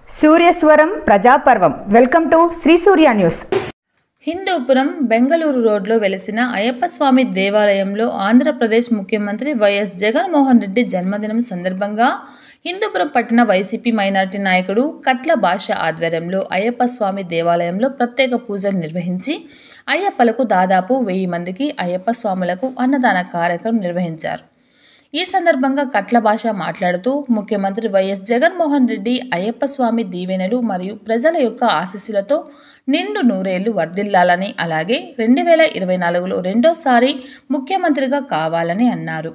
సూర్యస్వరం ప్రజాపర్వం. Welcome to Sri Surya news. Hindupur Bengaluru రోడ్లో వెలిసిన అయ్యప్ప స్వామి దేవాలయంలో ఆంధ్రప్రదేశ్ ముఖ్యమంత్రి వైఎస్ జగన్మోహన్ రెడ్డి జన్మదినం సందర్భంగా హిందూపురం పట్టణ వైసీపీ మైనార్టీ నాయకుడు కట్ల భాష ఆధ్వర్యంలో అయ్యప్ప స్వామి దేవాలయంలో ప్రత్యేక పూజలు నిర్వహించి అయ్యప్పలకు దాదాపు 1000 మందికి అయ్యప్ప స్వాములకు అన్నదాన కార్యక్రమం నిర్వహించారు. ఈ సందర్భంగా కట్ల భాష మాట్లాడుతూ ముఖ్యమంత్రి వైఎస్ జగన్మోహన్ రెడ్డి అయ్యప్ప స్వామి దీవెనలు మరియు ప్రజల యొక్క ఆశీస్సులతో నిండు నూరేళ్లు వర్ధిల్లాలని, అలాగే 2024లో రెండోసారి ముఖ్యమంత్రిగా కావాలని అన్నారు.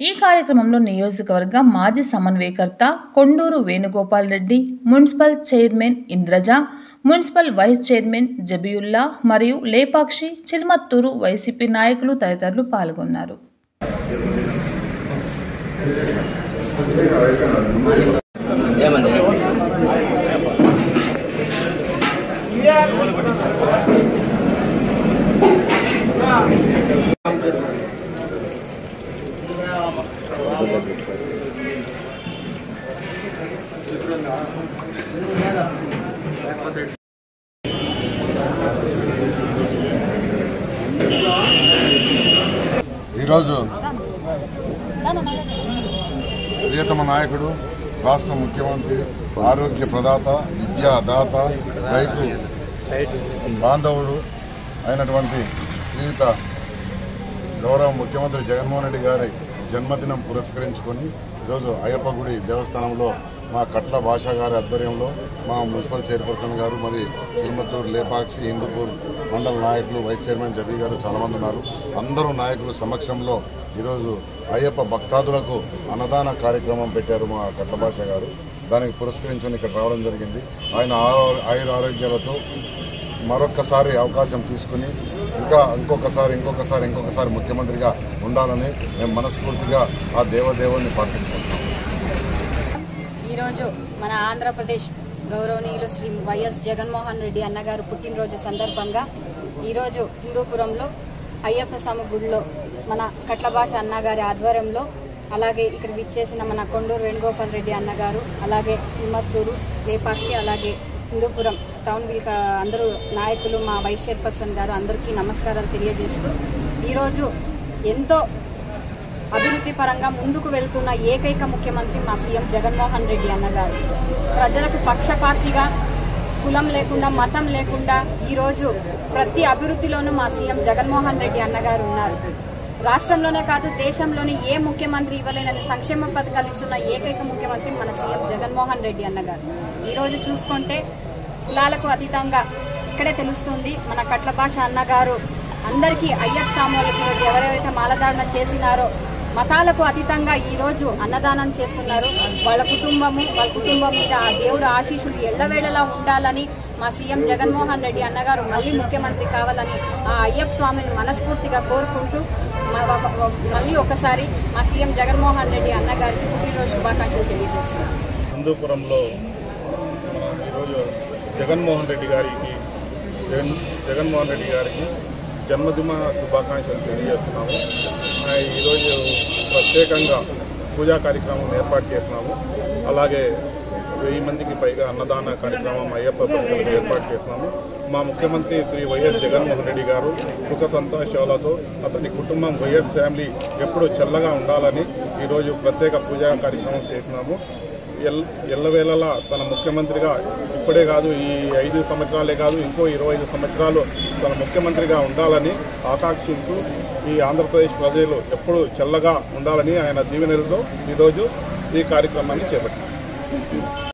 ఈ కార్యక్రమంలో నియోజకవర్గ మాజీ సమన్వయకర్త Konduru Venugopal Reddy, municipal chairman Indraja, municipal vice chairman Jabiulla మరియు లేపాక్షి, చిల్మత్తూరు వైసీపీ నాయకులు తదితరులు పాల్గొన్నారు. ఈరోజు ప్రియతమ నాయకుడు, రాష్ట్ర ముఖ్యమంత్రి, ఆరోగ్య ప్రదాత, విద్యాదాత, రైతు బాంధవుడు అయినటువంటి శ్రీయుత గౌరవ ముఖ్యమంత్రి జగన్మోహన్ రెడ్డి గారి జన్మదినం పురస్కరించుకొని ఈరోజు అయ్యప్ప గుడి దేవస్థానంలో మా కట్ల భాష గారి ఆధ్వర్యంలో మా మున్సిపల్ చైర్పర్సన్ గారు, మరి చిల్మత్తూరు, లేపాక్షి, హిందూపూర్ మండల నాయకులు, వైస్ చైర్మన్ జబీ గారు చాలామంది ఉన్నారు. అందరూ నాయకుల సమక్షంలో ఈరోజు అయ్యప్ప భక్తాదులకు అన్నదాన కార్యక్రమం పెట్టారు మా కట్ల భాష గారు. దానికి పురస్కరించుకొని ఇక్కడ రావడం జరిగింది. ఆయన ఆరోగ్యాలతో మరొక్కసారి అవకాశం తీసుకుని ఇంకొకసారి ముఖ్యమంత్రిగా ఉండాలని మేము మనస్ఫూర్తిగా ఆ దేవదేవుని ప్రార్థించుకుంటున్నాం. ఈరోజు మన ఆంధ్రప్రదేశ్ గౌరవనీయులు శ్రీ వైఎస్ జగన్మోహన్ రెడ్డి అన్నగారు పుట్టినరోజు సందర్భంగా ఈరోజు హిందూపురంలో అయ్యప్ప స్వామి గుడిలో మన కట్ల భాష అన్నగారి ఆధ్వర్యంలో, అలాగే ఇక్కడ విచ్చేసిన మన కొండూరు వేణుగోపాల్ రెడ్డి అన్నగారు, అలాగే చిల్మత్తూరు, లేపాక్షి, అలాగే హిందూపురం టౌన్ అందరూ నాయకులు, మా వైస్ చైర్పర్సన్ గారు అందరికీ నమస్కారాలు తెలియజేస్తూ, ఈరోజు ఎంతో అభివృద్ధి పరంగా ముందుకు వెళ్తున్న ఏకైక ముఖ్యమంత్రి మా సీఎం జగన్మోహన్ రెడ్డి అన్నగారు. ప్రజలకు పక్షపాతిగా, కులం లేకుండా, మతం లేకుండా ఈరోజు ప్రతి అభివృద్ధిలోనూ మా సీఎం జగన్మోహన్ రెడ్డి అన్నగారు ఉన్నారు. రాష్ట్రంలోనే కాదు, దేశంలోని ఏ ముఖ్యమంత్రి ఇవ్వలేనని సంక్షేమ పథకాలు ఇస్తున్న ఏకైక ముఖ్యమంత్రి మన సీఎం జగన్మోహన్ రెడ్డి అన్నగారు. ఈరోజు చూసుకుంటే కులాలకు అతీతంగా ఇక్కడే తెలుస్తుంది మన కట్ల భాష అన్నగారు అందరికీ అయ్యప్ప స్వాములకి ఈరోజు ఎవరెవరైతే మాలధారణ చేసినారో మతాలకు అతీతంగా ఈరోజు అన్నదానం చేస్తున్నారు. వాళ్ళ కుటుంబం మీద ఆ దేవుడు ఆశీస్సులు ఎల్లవేళలా ఉండాలని మా సీఎం జగన్మోహన్ రెడ్డి అన్నగారు మళ్ళీ ముఖ్యమంత్రి కావాలని ఆ అయ్యప్ప స్వామిని మనస్ఫూర్తిగా కోరుకుంటూ మళ్ళీ ఒకసారి మా సీఎం జగన్మోహన్ రెడ్డి అన్నగారికి పుట్టినరోజు శుభాకాంక్షలు తెలియజేస్తున్నారు. హిందూపురంలో ఈరోజు జగన్మోహన్ రెడ్డి గారికి జన్మదిన శుభాకాంక్షలు తెలియజేస్తున్నాము. ఈరోజు ప్రత్యేకంగా పూజా కార్యక్రమం ఏర్పాటు చేస్తున్నాము. అలాగే 1000 మందికి పైగా అన్నదాన కార్యక్రమం అయ్యప్ప భక్తులకు ఏర్పాటు చేస్తున్నాము. మా ముఖ్యమంత్రి శ్రీ వైఎస్ జగన్మోహన్ రెడ్డి గారు సుఖ సంతోషాలతో అతని కుటుంబం వైఎస్ ఫ్యామిలీ ఎప్పుడూ చల్లగా ఉండాలని ఈరోజు ప్రత్యేక పూజా కార్యక్రమం చేస్తున్నాము. ఎల్లవేళలా తన ముఖ్యమంత్రిగా ఇప్పుడే కాదు, ఈ 5 సంవత్సరాలే కాదు, ఇంకో 25 సంవత్సరాలు తన ముఖ్యమంత్రిగా ఉండాలని ఆకాంక్షిస్తూ ఈ ఆంధ్రప్రదేశ్ ప్రజలు ఎప్పుడూ చల్లగా ఉండాలని ఆయన దీవెనలతో ఈరోజు ఈ కార్యక్రమాన్ని చేపట్టారు.